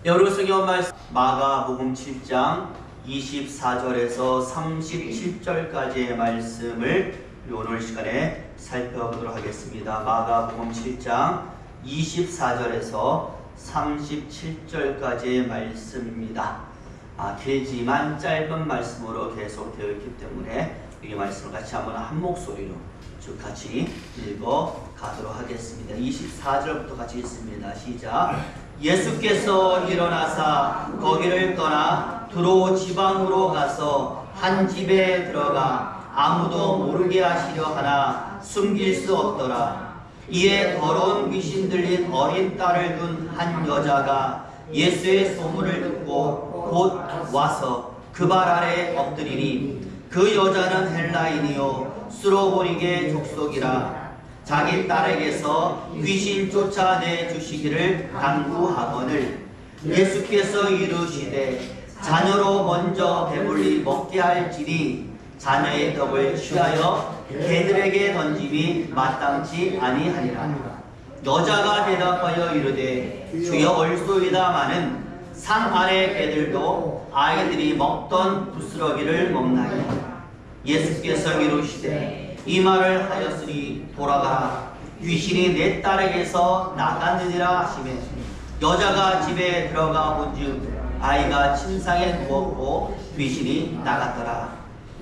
여러 성경 말씀 마가복음 7장 24절에서 37절까지의 말씀을 오늘 시간에 살펴보도록 하겠습니다. 마가복음 7장 24절에서 37절까지의 말씀입니다. 길지만 짧은 말씀으로 계속되어 있기 때문에 이 말씀을 같이 한 목소리로 쭉 같이 읽어 가도록 하겠습니다. 24절부터 같이 읽습니다. 시작. 예수께서 일어나사 거기를 떠나 두로 지방으로 가서 한 집에 들어가 아무도 모르게 하시려 하나 숨길 수 없더라. 이에 더러운 귀신 들린 어린 딸을 둔 한 여자가 예수의 소문을 듣고 곧 와서 그 발 아래 엎드리니 그 여자는 헬라인이요 수로보니게 족속이라. 자기 딸에게서 귀신 쫓아내 주시기를 간구하거늘 예수께서 이르시되 자녀로 먼저 배불리 먹게 할지니 자녀의 떡을 취하여 개들에게 던짐이 마땅치 아니하니라. 여자가 대답하여 이르되 주여 올소이다마는 상 안의 개들도 아이들이 먹던 부스러기를 먹나이다. 예수께서 이르시되 이 말을 하였으니 돌아가라. 귀신이 내 딸에게서 나갔느니라 하시매 여자가 집에 들어가 본즉 아이가 침상에 누웠고 귀신이 나갔더라.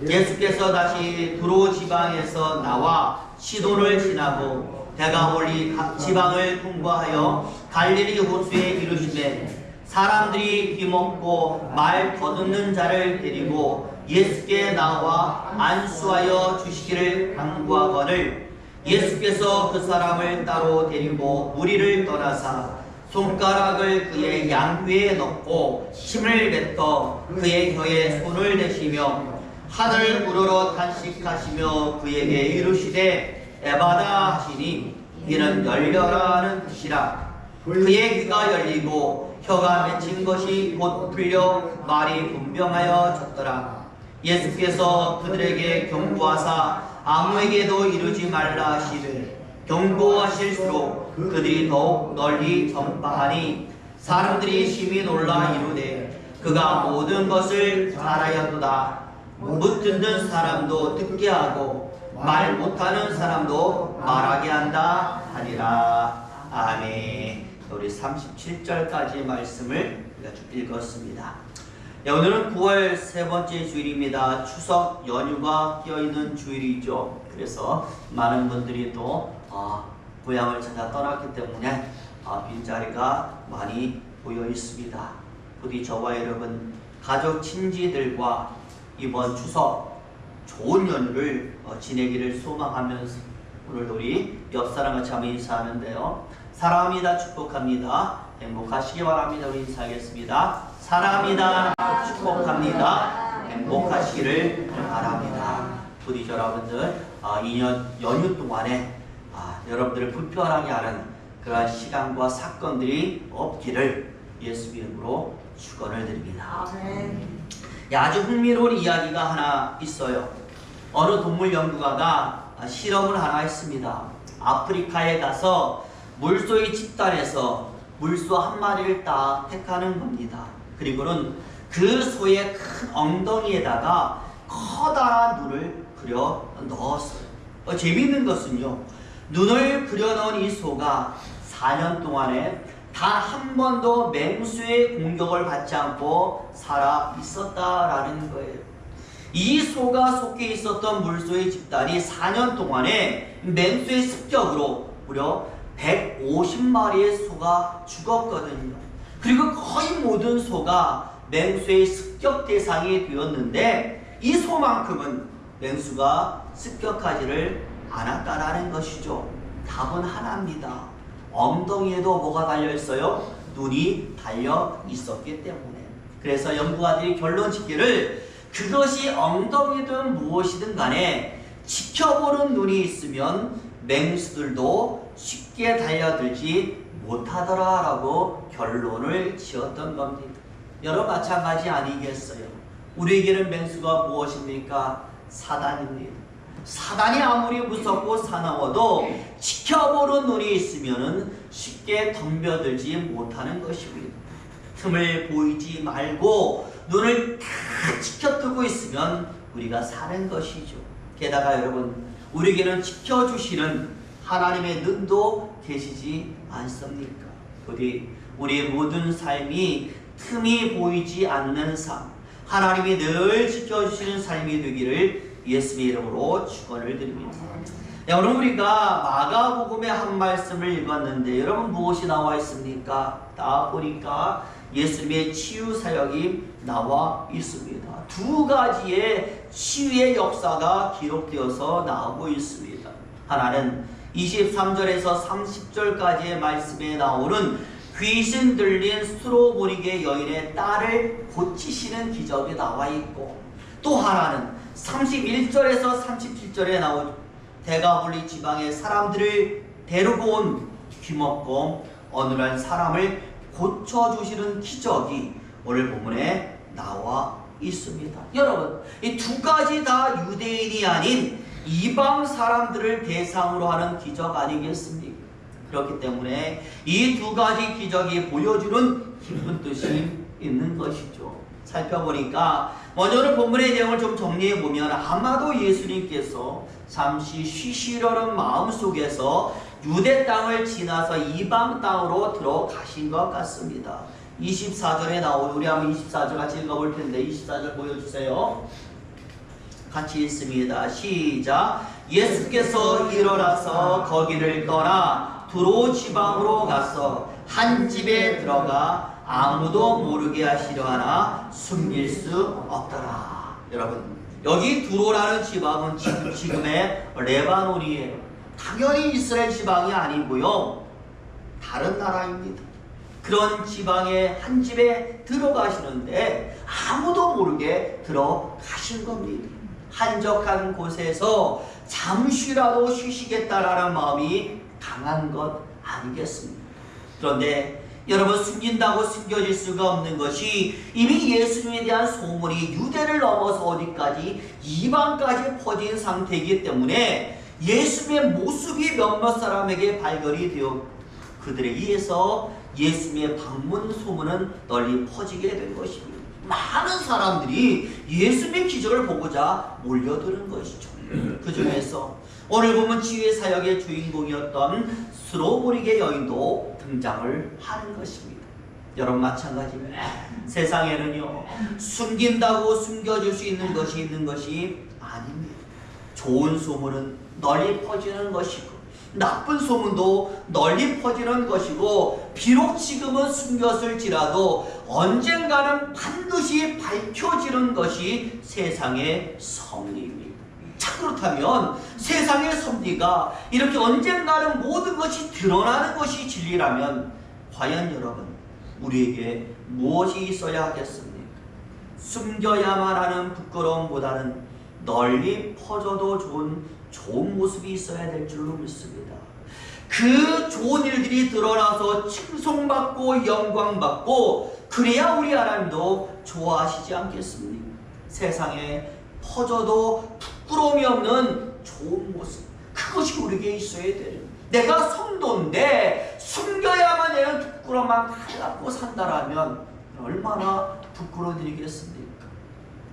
예수께서 다시 두로 지방에서 나와 시돈을 지나고 배가 멀리 각 지방을 통과하여 갈릴리 호수에 이르시되 사람들이 귀먹고 말 더듬는 자를 데리고 예수께 나와 안수하여 주시기를 간구하거늘 예수께서 그 사람을 따로 데리고 무리를 떠나사 손가락을 그의 양귀에 넣고 침을 뱉어 그의 혀에 손을 대시며 하늘 우러러 탄식하시며 그에게 이르시되 에바다 하시니 이는 열려라 하는 뜻이라. 그의 귀가 열리고 혀가 맺힌 것이 곧 풀려 말이 분명하여 졌더라. 예수께서 그들에게 경고하사 아무에게도 이르지 말라 하시되 경고하실수록 그들이 더욱 널리 전파하니 사람들이 심히 놀라 이르되 그가 모든 것을 잘하였도다. 못 듣는 사람도 듣게 하고 말 못하는 사람도 말하게 한다 하니라. 아멘. 우리 37절까지의 말씀을 우리가 쭉 읽었습니다. 오늘은 9월 세 번째 주일입니다. 추석 연휴가 끼어있는 주일이죠. 그래서 많은 분들이 또 고향을 찾아 떠났기 때문에 빈자리가 많이 보여 있습니다. 부디 저와 여러분 가족 친지들과 이번 추석 좋은 연휴를 지내기를 소망하면서 오늘 우리 옆사람과 참 인사하는데요. 사랑합니다. 축복합니다. 행복하시기 바랍니다. 우리 인사하겠습니다. 사랑합니다. 축복합니다. 행복하시기를 바랍니다. 부디 여러분들 2년 연휴 동안에 여러분들을 불편하게 하는 그러한 시간과 사건들이 없기를 예수 이름으로 축원을 드립니다. 아멘. 아주 흥미로운 이야기가 하나 있어요. 어느 동물 연구가가 실험을 하나 했습니다. 아프리카에 가서 물소의 집단에서 물소 한 마리를 딱 택하는 겁니다. 그리고는 그 소의 큰 엉덩이에다가 커다란 눈을 그려 넣었어요. 재미있는 것은요, 눈을 그려 넣은 이 소가 4년 동안에 단 한 번도 맹수의 공격을 받지 않고 살아 있었다라는 거예요. 이 소가 속해 있었던 물소의 집단이 4년 동안에 맹수의 습격으로 무려 150마리의 소가 죽었거든요. 그리고 거의 모든 소가 맹수의 습격 대상이 되었는데 이 소만큼은 맹수가 습격하지를 않았다라는 것이죠. 답은 하나입니다. 엉덩이에도 뭐가 달려있어요? 눈이 달려 있었기 때문에. 그래서 연구가들이 결론 짓기를 그것이 엉덩이든 무엇이든 간에 지켜보는 눈이 있으면 맹수들도 쉽게 달려들지 못하더라 라고 결론을 지었던 겁니다. 여러분 마찬가지 아니겠어요? 우리에게는 맹수가 무엇입니까? 사단입니다. 사단이 아무리 무섭고 사나워도 지켜보는 눈이 있으면 쉽게 덤벼들지 못하는 것입니다. 틈을 보이지 말고 눈을 다 지켜뜨고 있으면 우리가 사는 것이죠. 게다가 여러분, 우리에게는 지켜주시는 하나님의 눈도 계시지 않습니까? 부디 우리의 모든 삶이 틈이 보이지 않는 삶, 하나님이 늘 지켜주시는 삶이 되기를 예수님의 이름으로 축원을 드립니다. 여러분, 우리가 마가복음의 한 말씀을 읽었는데 여러분 무엇이 나와 있습니까? 다 보니까 예수님의 치유 사역이 나와 있습니다. 두 가지의 치유의 역사가 기록되어서 나오고 있습니다. 하나는 23절에서 30절까지의 말씀에 나오는 귀신 들린 수로보니게 여인의 딸을 고치시는 기적이 나와 있고, 또 하나는 31절에서 37절에 나온 대가볼리 지방의 사람들을 데리고 온 귀먹고 어느한 사람을 고쳐주시는 기적이 오늘 본문에 나와 있습니다. 여러분, 이 두 가지 다 유대인이 아닌 이방 사람들을 대상으로 하는 기적 아니겠습니까? 그렇기 때문에 이 두 가지 기적이 보여주는 깊은 뜻이 있는 것이죠. 살펴보니까 먼저는 본문의 내용을 좀 정리해보면 아마도 예수님께서 잠시 쉬시려는 마음속에서 유대 땅을 지나서 이방 땅으로 들어가신 것 같습니다. 24절에 나오는, 우리 한번 24절 같이 읽어볼 텐데 24절 보여주세요. 같이 읽습니다. 시작. 예수께서 일어나서 거기를 떠나 두로 지방으로 가서 한 집에 들어가 아무도 모르게 하시려 하나 숨길 수 없더라. 여러분, 여기 두로라는 지방은 지금의 레바논이에요. 당연히 이스라엘 지방이 아니고요, 다른 나라입니다. 그런 지방의 한 집에 들어가시는데 아무도 모르게 들어가신 겁니다. 한적한 곳에서 잠시라도 쉬시겠다라는 마음이 강한 것 아니겠습니까? 그런데 여러분, 숨긴다고 숨겨질 수가 없는 것이 이미 예수님에 대한 소문이 유대를 넘어서 어디까지, 이방까지 퍼진 상태이기 때문에 예수님의 모습이 몇몇 사람에게 발견이 되어 그들에 의해서 예수님의 방문 소문은 널리 퍼지게 된 것입니다. 많은 사람들이 예수님의 기적을 보고자 몰려드는 것이죠. 그 중에서 오늘 보면 치유의 사역의 주인공이었던 수로보니게 여인도 등장을 하는 것입니다. 여러분, 마찬가지입니다. 세상에는요, 숨긴다고 숨겨질 수 있는 것이 아닙니다. 좋은 소문은 널리 퍼지는 것이고 나쁜 소문도 널리 퍼지는 것이고, 비록 지금은 숨겼을지라도 언젠가는 반드시 밝혀지는 것이 세상의 섭리입니다. 자, 그렇다면 세상의 섭리가 이렇게 언젠가는 모든 것이 드러나는 것이 진리라면 과연 여러분, 우리에게 무엇이 있어야 하겠습니까? 숨겨야만 하는 부끄러움보다는 널리 퍼져도 좋은 모습이 있어야 될 줄로 믿습니다. 그 좋은 일들이 드러나서 칭송받고 영광받고 그래야 우리 하나님도 좋아하시지 않겠습니까? 세상에 퍼져도 부끄러움이 없는 좋은 모습, 그것이 우리에게 있어야 돼요. 내가 성도인데 숨겨야만 되는 부끄러움만 갖고 산다라면 얼마나 부끄러워지겠습니까?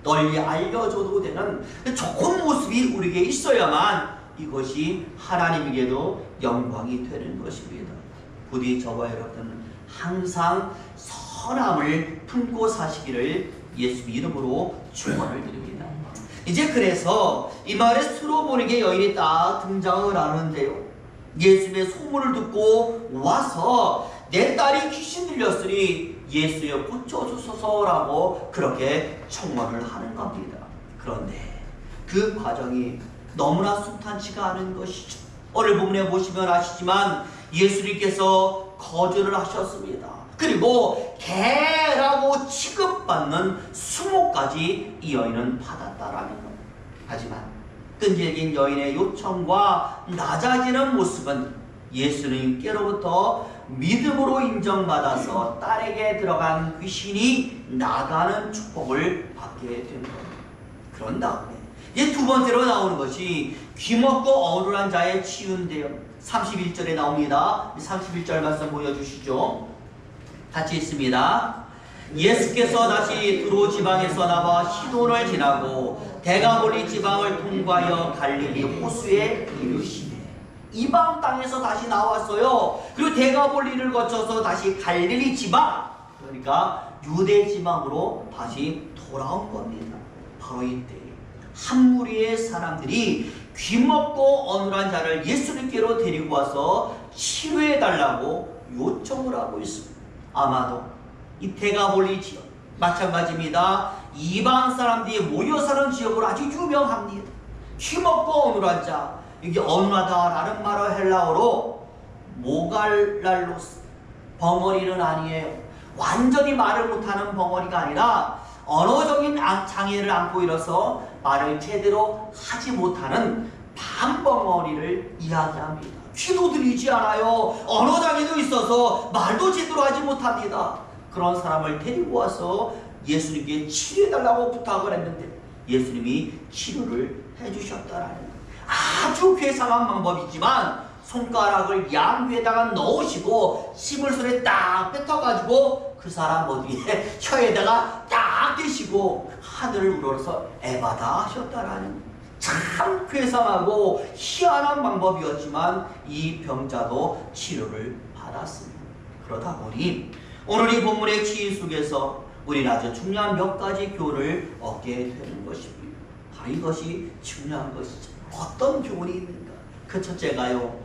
널리 알려줘도 되는 좋은 모습이 우리에게 있어야만 이것이 하나님에게도 영광이 되는 것입니다. 부디 저와 여러분은 항상 선함을 품고 사시기를 예수 이름으로 축원을 드립니다. 이제 그래서 이 마을에 수로보니게 여인이 딱 등장을 하는데요, 예수님의 소문을 듣고 와서 내 딸이 귀신 들렸으니 예수여 고쳐주소서라고 그렇게 청원을 하는 겁니다. 그런데 그 과정이 너무나 순탄치가 않은 것이죠. 오늘 본문에 보시면 아시지만 예수님께서 거절을 하셨습니다. 그리고 개라고 취급받는 수모까지 이 여인은 받았다라는 겁니다. 하지만 끈질긴 여인의 요청과 낮아지는 모습은 예수님께로부터 믿음으로 인정받아서 딸에게 들어간 귀신이 나가는 축복을 받게 된 겁니다. 그런 다음에 이제 두 번째로 나오는 것이 귀먹고 어눌한 자의 치유인데요, 31절에 나옵니다. 31절 말씀 보여주시죠. 같이 있습니다. 예수께서 다시 두로 지방에서 나와 시돈을 지나고 대가볼리 지방을 통과하여 갈릴리 호수에 이르시되, 이방 땅에서 다시 나왔어요. 그리고 대가볼리를 거쳐서 다시 갈릴리 지방, 그러니까 유대 지방으로 다시 돌아온 겁니다. 바로 이때 한 무리의 사람들이 귀먹고 어눌한 자를 예수님께로 데리고 와서 치료해 달라고 요청을 하고 있습니다. 아마도 이 대가볼리 지역 마찬가지입니다. 이방 사람들이 모여 사는 지역으로 아주 유명합니다. 귀먹고 어눌한 자, 이게 어눌하다라는 말은 헬라어로 모갈랄로스, 벙어리는 아니에요. 완전히 말을 못하는 벙어리가 아니라 언어적인 장애를 안고 일어서 말을 제대로 하지 못하는 반벙어리를 이야기합니다. 귀도 들리지 않아요. 언어장애도 있어서 말도 제대로 하지 못합니다. 그런 사람을 데리고 와서 예수님께 치료해달라고 부탁을 했는데 예수님이 치료를 해주셨다라는 거예요. 아주 괴상한 방법이지만 손가락을 양귀에다가 넣으시고 침을 손에 딱 뱉어가지고 그 사람 어디에 혀에다가 딱 대시고 하늘을 우러러서 에바다 하셨다라는, 참 괴상하고 희한한 방법이었지만 이 병자도 치료를 받았습니다. 그러다 보니 오늘 이 본문의 지인 속에서 우리는 아주 중요한 몇 가지 교훈을 얻게 되는 것입니다. 바로 이것이 중요한 것이죠. 어떤 교훈이 있는가? 그 첫째가요,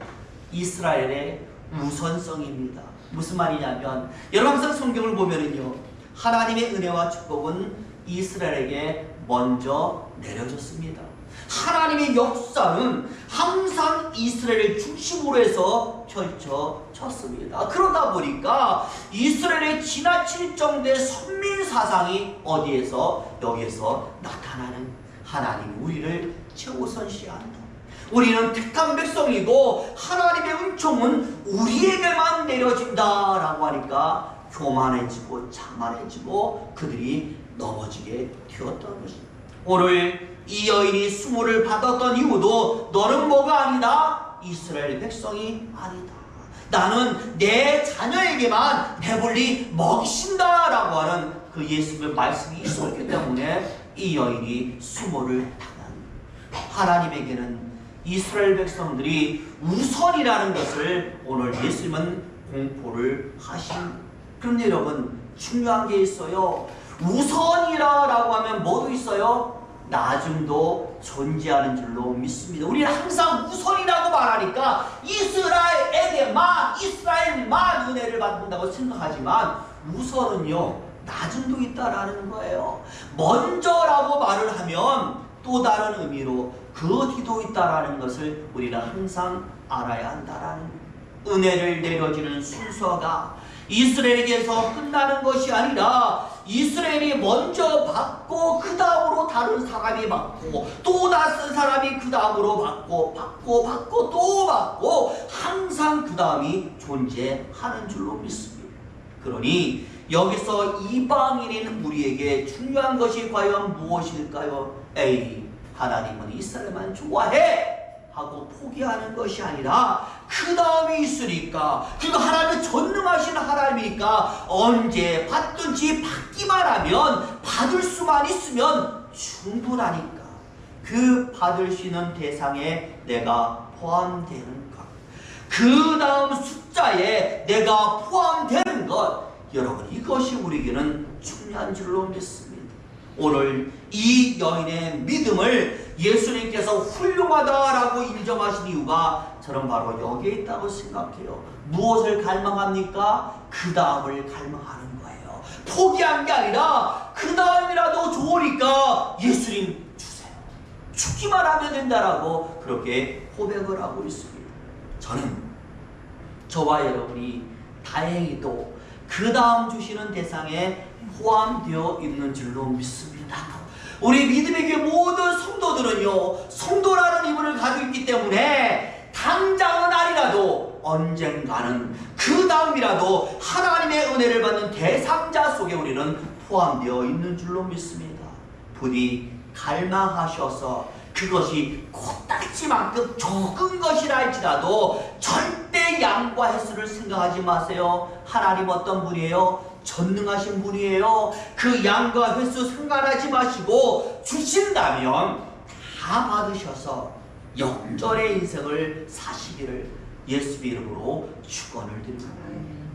이스라엘의 우선성입니다. 무슨 말이냐면, 여러분 항상 성경을 보면은요, 하나님의 은혜와 축복은 이스라엘에게 먼저 내려졌습니다. 하나님의 역사는 항상 이스라엘을 중심으로 해서 펼쳐졌습니다. 그러다 보니까 이스라엘의 지나칠 정도의 선민 사상이 여기에서 나타나는, 하나님 우리를 최우선시한다. 우리는 택한 백성이고 하나님의 은총은 우리에게만 내려진다라고 하니까 교만해지고 자만해지고 그들이 넘어지게 되었던 것입니다. 오늘 이 여인이 수모를 받았던 이유도 너는 뭐가 아니다? 이스라엘 백성이 아니다. 나는 내 자녀에게만 배불리 먹이신다라고 하는 그 예수님의 말씀이 있었기 때문에 이 여인이 수모를 당한, 하나님에게는 이스라엘 백성들이 우선이라는 것을 오늘 예수님은 공포를 하신. 그런데 여러분 중요한 게 있어요. 우선이라고 하면 뭐도 있어요? 나중도 존재하는 줄로 믿습니다. 우리는 항상 우선이라고 말하니까 이스라엘만 은혜를 받는다고 생각하지만 우선은요, 나중도 있다라는 거예요. 먼저라고 말을 하면 또 다른 의미로 그 뒤도 있다라는 것을 우리는 항상 알아야 한다라는 거예요. 은혜를 내려주는 순서가 이스라엘에게서 끝나는 것이 아니라 이스라엘이 먼저 받고 그 다음으로 다른 사람이 받고 또 낯선 사람이 그 다음으로 받고 또 받고 항상 그 다음이 존재하는 줄로 믿습니다. 그러니 여기서 이방인인 우리에게 중요한 것이 과연 무엇일까요? A. 하나님은 이스라엘만 좋아해 하고 포기하는 것이 아니라 그 다음이 있으니까, 그리고 하나님은 전능하신 하나님이니까 언제 받든지 받기만 하면, 받을 수만 있으면 충분하니까 그 받을 수 있는 대상에 내가 포함되는 것, 그 다음 숫자에 내가 포함되는 것, 여러분 이것이 우리에게는 중요한 줄로 믿습니다. 오늘 이 여인의 믿음을 예수님께서 훌륭하다라고 인정하신 이유가 저는 바로 여기에 있다고 생각해요. 무엇을 갈망합니까? 그 다음을 갈망하는 거예요. 포기한 게 아니라 그 다음이라도 좋으니까 예수님 주세요. 주기만 하면 된다라고 그렇게 고백을 하고 있습니다. 저는 저와 여러분이 다행히도 그 다음 주시는 대상에 포함되어 있는 줄로 믿습니다. 우리 믿음의 교회 모든 성도들은요, 성도라는 이름을 가지고 있기 때문에 당장은 아니라도 언젠가는 그 다음이라도 하나님의 은혜를 받는 대상자 속에 우리는 포함되어 있는 줄로 믿습니다. 부디 갈망하셔서 그것이 코딱지만큼 적은 것이라 할지라도 절대 양과 횟수를 생각하지 마세요. 하나님 어떤 분이에요? 전능하신 분이에요. 그 양과 횟수 상관하지 마시고 주신다면 다 받으셔서 영전의 인생을 사시기를 예수 이름으로 축원을 드립니다.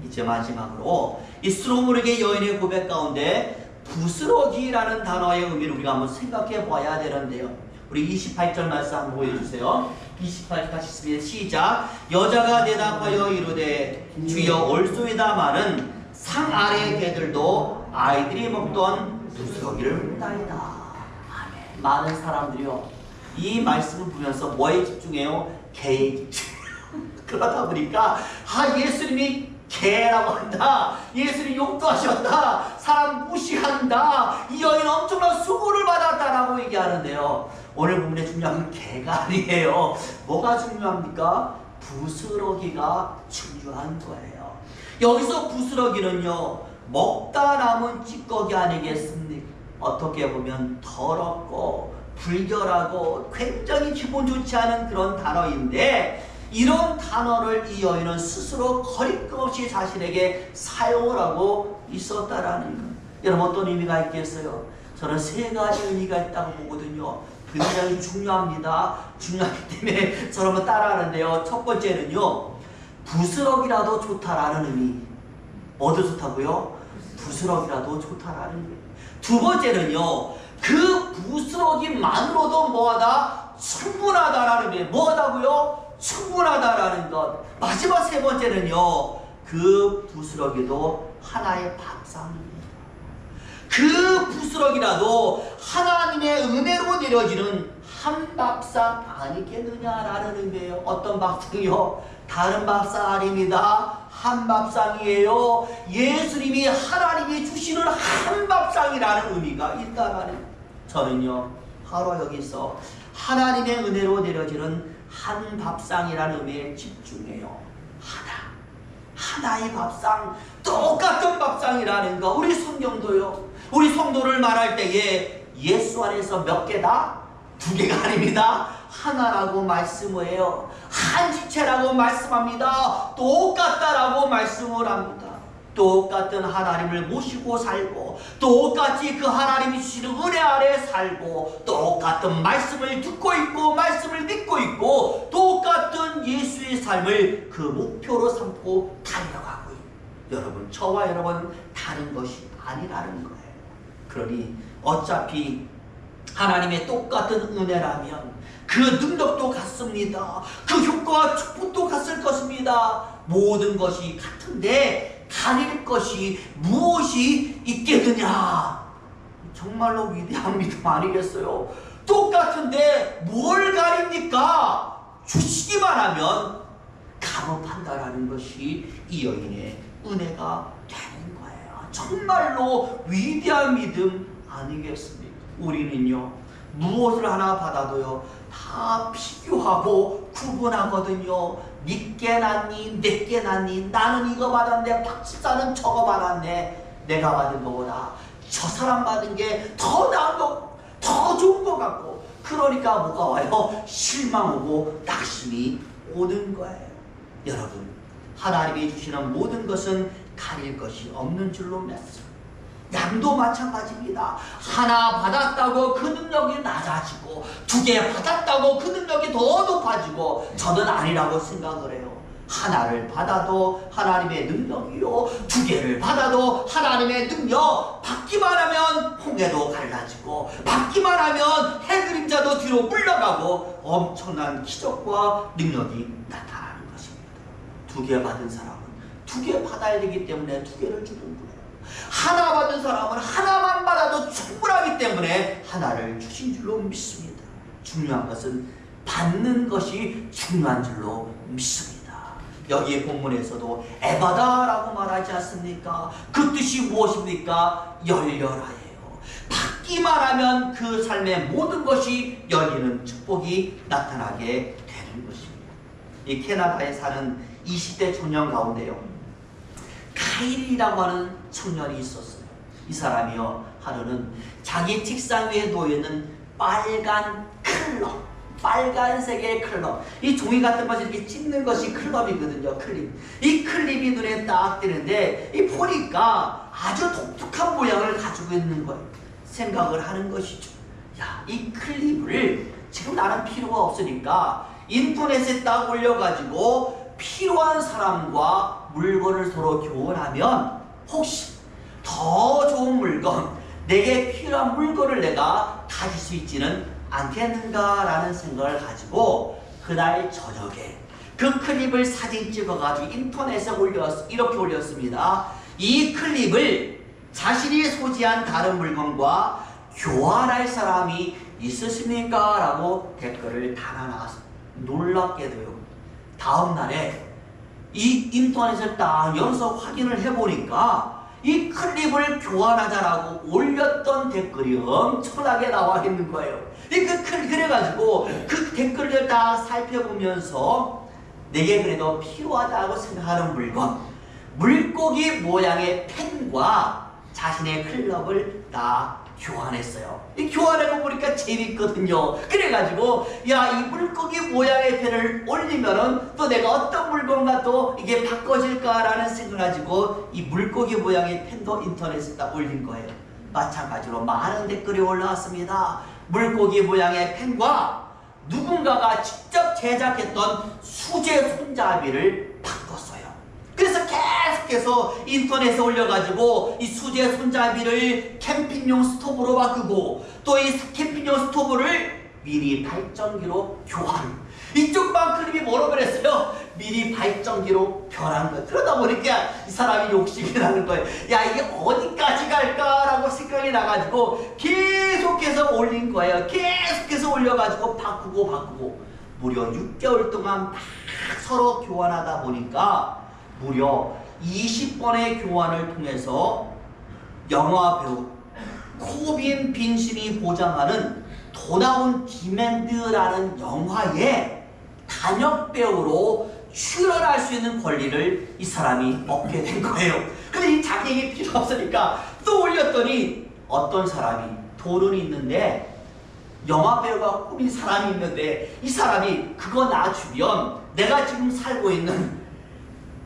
이제 마지막으로 이 수로무르게 여인의 고백 가운데 부스러기라는 단어의 의미를 우리가 한번 생각해 봐야 되는데요. 우리 28절 말씀 한번 보여주세요. 28절 같이 읽습니다. 시작. 여자가 대답하여 이르되 주여 올소이다마는 상 아래의 개들도 아이들이 먹던 부스러기를 먹다이다. 아멘. 많은 사람들이요 이 말씀을 보면서 뭐에 집중해요? 개에 집중해요. 그러다 보니까 예수님이 개라고 한다, 예수님이 욕도하셨다, 사람 무시한다, 이 여인은 엄청난 수고를 받았다라고 얘기하는데요. 오늘 본문의 중요한 건 개가 아니에요. 뭐가 중요합니까? 부스러기가 중요한 거예요. 여기서 부스러기는요 먹다 남은 찌꺼기 아니겠습니까? 어떻게 보면 더럽고 불결하고 굉장히 기분 좋지 않은 그런 단어인데, 이런 단어를 이 여인은 스스로 거리낌 없이 자신에게 사용을 하고 있었다라는 것. 여러분 어떤 의미가 있겠어요? 저는 세 가지 의미가 있다고 보거든요. 굉장히 중요합니다. 중요하기 때문에 저를 한번 따라하는데요. 첫 번째는요, 부스럭이라도 좋다라는 의미. 뭐도 좋다고요? 부스럭이라도 좋다라는 의미. 두 번째는요, 그 부스러기만으로도 뭐하다? 충분하다라는 의미. 뭐하다고요? 충분하다라는 것. 마지막 세 번째는요, 그 부스러기도 하나의 밥상입니다. 그 부스러기라도 하나님의 은혜로 내려지는 한 밥상 아니겠느냐라는 의미예요. 어떤 밥상이요? 다른 밥상 아닙니다. 한 밥상이에요. 예수님이 하나님이 주시는 한 밥상이라는 의미가 있다라는. 저는요 바로 여기서 하나님의 은혜로 내려지는 한 밥상이라는 의미에 집중해요. 하나의 밥상, 똑같은 밥상이라는 거. 우리 성경도요, 우리 성도를 말할 때에 예수 안에서 몇 개다? 두 개가 아닙니다. 하나라고 말씀을 해요. 한 지체라고 말씀합니다. 똑같다라고 말씀을 합니다. 똑같은 하나님을 모시고 살고, 똑같이 그 하나님이 주시는 은혜 아래 살고, 똑같은 말씀을 듣고 있고 말씀을 믿고 있고, 똑같은 예수의 삶을 그 목표로 삼고 달려가고 있는 여러분, 저와 여러분 다른 것이 아니라는 거예요. 그러니 어차피 하나님의 똑같은 은혜라면 그 능력도 같습니다. 그 효과와 축복도 같을 것입니다. 모든 것이 같은데 가릴 것이 무엇이 있겠느냐? 정말로 위대한 믿음 아니겠어요? 똑같은데 뭘 가립니까? 주시기만 하면 감업한다라는 것이 이 여인의 은혜가 되는 거예요. 정말로 위대한 믿음 아니겠습니까? 우리는요 무엇을 하나 받아도요 다 비교하고 구분하거든요. 니께 낫니 내께 낫니, 나는 이거 받았네, 박집사는 저거 받았네. 내가 받은 거보다 저 사람 받은 게 더 나은 거, 더 좋은 것 같고, 그러니까 뭐가 와요? 실망 오고 낙심이 오는 거예요. 여러분, 하나님이 주시는 모든 것은 가릴 것이 없는 줄로 믿습니다. 양도 마찬가지입니다. 하나 받았다고 그 능력이 낮아지고, 두 개 받았다고 그 능력이 더 높아지고, 저는 아니라고 생각을 해요. 하나를 받아도 하나님의 능력이요, 두 개를 받아도 하나님의 능력. 받기만 하면 홍해도 갈라지고, 받기만 하면 해 그림자도 뒤로 물러가고, 엄청난 기적과 능력이 나타나는 것입니다. 두 개 받은 사람은 두 개 받아야 되기 때문에 두 개를 주는 거예요. 하나 받은 사람은 하나만 받아도 충분하기 때문에 하나를 주신 줄로 믿습니다. 중요한 것은 받는 것이 중요한 줄로 믿습니다. 여기 본문에서도 에바다라고 말하지 않습니까? 그 뜻이 무엇입니까? 열려라예요. 받기만 하면 그 삶의 모든 것이 열리는 축복이 나타나게 되는 것입니다. 이 캐나다에 사는 20대 청년 가운데요, 카일이라고 하는 청년이 있었어요. 이 사람이요, 하루는 자기 책상 위에 놓여있는 빨간 클럽, 빨간색의 클럽, 이 종이 같은 것을 이렇게 찍는 것이 클럽이거든요. 클립. 이 클립이 눈에 딱 띄는데, 이 보니까 아주 독특한 모양을 가지고 있는 거예요. 생각을 하는 것이죠. 야, 이 클립을 지금 나는 필요가 없으니까 인터넷에 딱 올려가지고 필요한 사람과 물건을 서로 교환하면 혹시 더 좋은 물건, 내게 필요한 물건을 내가 가질 수 있지는 않겠는가라는 생각을 가지고 그날 저녁에 그 클립을 사진 찍어가지고 인터넷에 이렇게 올렸습니다. 이 클립을 자신이 소지한 다른 물건과 교환할 사람이 있으십니까? 라고 댓글을 달아놨습니다. 놀랍게도요, 다음날에 이 인터넷을 딱 열어서 확인을 해보니까 이 클립을 교환하자라고 올렸던 댓글이 엄청나게 나와 있는 거예요. 그래가지고 그 댓글을 딱 살펴보면서 내게 그래도 필요하다고 생각하는 물건, 물고기 모양의 펜과 자신의 클럽을 다 교환했어요. 이 교환해고 보니까 재밌거든요. 그래가지고 야, 이 물고기 모양의 펜을 올리면은 또 내가 어떤 물건과 또 이게 바꿔질까라는 생각을 가지고 이 물고기 모양의 펜도 인터넷에 딱 올린 거예요. 마찬가지로 많은 댓글이 올라왔습니다. 물고기 모양의 펜과 누군가가 직접 제작했던 수제 손잡이를 바꿨어요. 그래서 계속해서 인터넷에 올려가지고 이 수제 손잡이를 캠핑용 스토브로 바꾸고 또 이 캠핑용 스토브를 미니 발전기로 교환. 이쪽만 클립이 뭐라고 그랬어요? 미니 발전기로 변한 거예요. 그러다 보니까 이 사람이 욕심이 나는 거예요. 야, 이게 어디까지 갈까라고 생각이 나가지고 계속해서 올린 거예요. 계속해서 올려가지고 바꾸고 무려 6개월 동안 막 서로 교환하다 보니까 무려 20번의 교환을 통해서 영화 배우 코빈 빈신이 보장하는 도나운 디맨드라는 영화에 단역 배우로 출연할 수 있는 권리를 이 사람이 얻게 된 거예요. 근데 이 자격이 필요 없으니까 또 올렸더니 어떤 사람이 돈은 있는데 영화 배우가 꾸민 사람이 있는데 이 사람이 그거 놔주면 내가 지금 살고 있는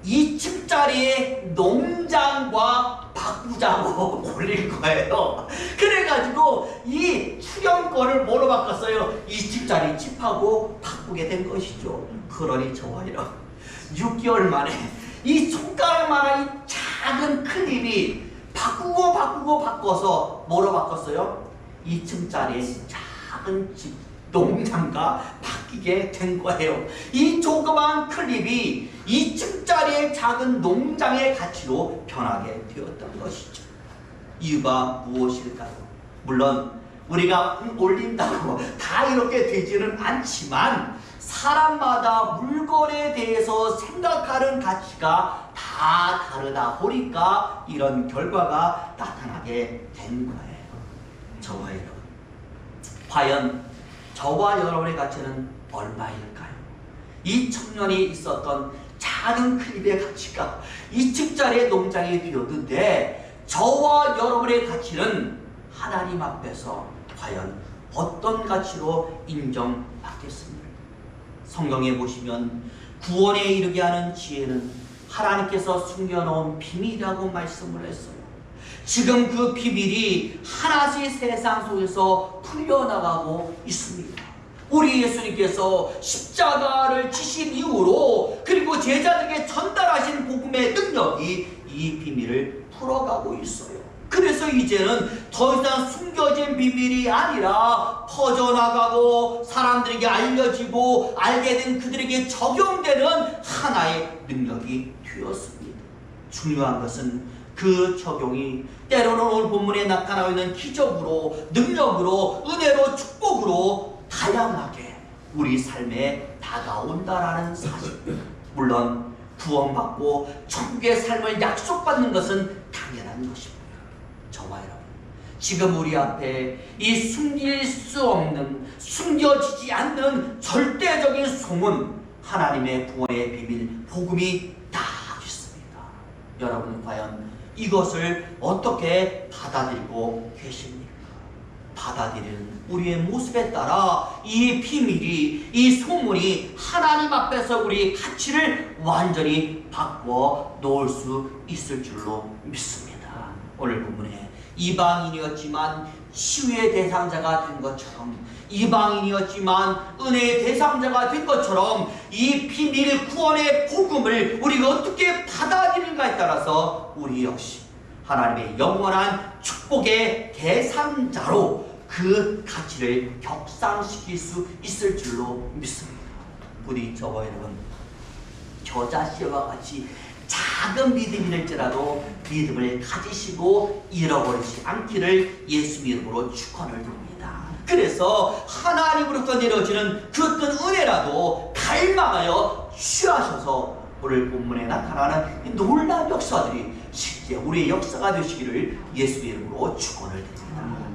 2층짜리의 농장과 바꾸자고 올릴 거예요. 그래가지고 이 출연권을 뭐로 바꿨어요? 2층짜리 집하고 바꾸게 된 것이죠. 그러니 저와이랑 6개월 만에 이 손가락만한 이 작은 클립이 바꿔서 뭐로 바꿨어요? 2층짜리 작은 집 농장과 바뀌게 된 거예요. 이 조그만 클립이 2층짜리의 작은 농장의 가치로 변하게 되었던 것이죠. 이유가 무엇일까요? 물론 우리가 올린다고 다 이렇게 되지는 않지만 사람마다 물건에 대해서 생각하는 가치가 다 다르다 보니까 이런 결과가 나타나게 된 거예요. 저와 여러분, 과연 저와 여러분의 가치는 얼마일까요? 이 청년이 있었던 작은 클립의 가치가 2층짜리의 농장이 되었는데 저와 여러분의 가치는 하나님 앞에서 과연 어떤 가치로 인정받겠습니까? 성경에 보시면 구원에 이르게 하는 지혜는 하나님께서 숨겨놓은 비밀이라고 말씀을 했어요. 지금 그 비밀이 하나씩 세상 속에서 풀려나가고 있습니다. 우리 예수님께서 십자가를 지신 이후로 그리고 제자들에게 전달하신 복음의 능력이 이 비밀을 풀어가고 있어요. 그래서 이제는 더 이상 숨겨진 비밀이 아니라 퍼져나가고 사람들에게 알려지고 알게 된 그들에게 적용되는 하나의 능력이 되었습니다. 중요한 것은 그 적용이 때로는 오늘 본문에 나타나고 있는 기적으로, 능력으로, 은혜로, 축복으로 다양하게 우리 삶에 다가온다라는 사실. 물론 구원받고 천국의 삶을 약속받는 것은 당연한 것입니다. 저와 여러분, 지금 우리 앞에 이 숨길 수 없는, 숨겨지지 않는 절대적인 소문, 하나님의 구원의 비밀, 복음이 다 있습니다. 여러분은 과연 이것을 어떻게 받아들이고 계십니까? 받아들이는 우리의 모습에 따라 이 비밀이, 이 소문이 하나님 앞에서 우리의 가치를 완전히 바꿔 놓을 수 있을 줄로 믿습니다. 오늘 본문에 이방인이었지만 치유의 대상자가 된 것처럼, 이방인이었지만 은혜의 대상자가 된 것처럼 이 비밀 구원의 복음을 우리가 어떻게 받아들이는가에 따라서 우리 역시 하나님의 영원한 축복의 대상자로 그 가치를 격상시킬 수 있을 줄로 믿습니다. 부디 저와 여러분, 겨자씨와 같이 작은 믿음일지라도 믿음을 가지시고 잃어버리지 않기를 예수 이름으로 축원을 드립니다. 그래서 하나님으로부터 내려지는 그 어떤 은혜라도 갈망하여 취하셔서 오늘 본문에 나타나는 이 놀라운 역사들이 실제 우리의 역사가 되시기를 예수 이름으로 축원을 드립니다.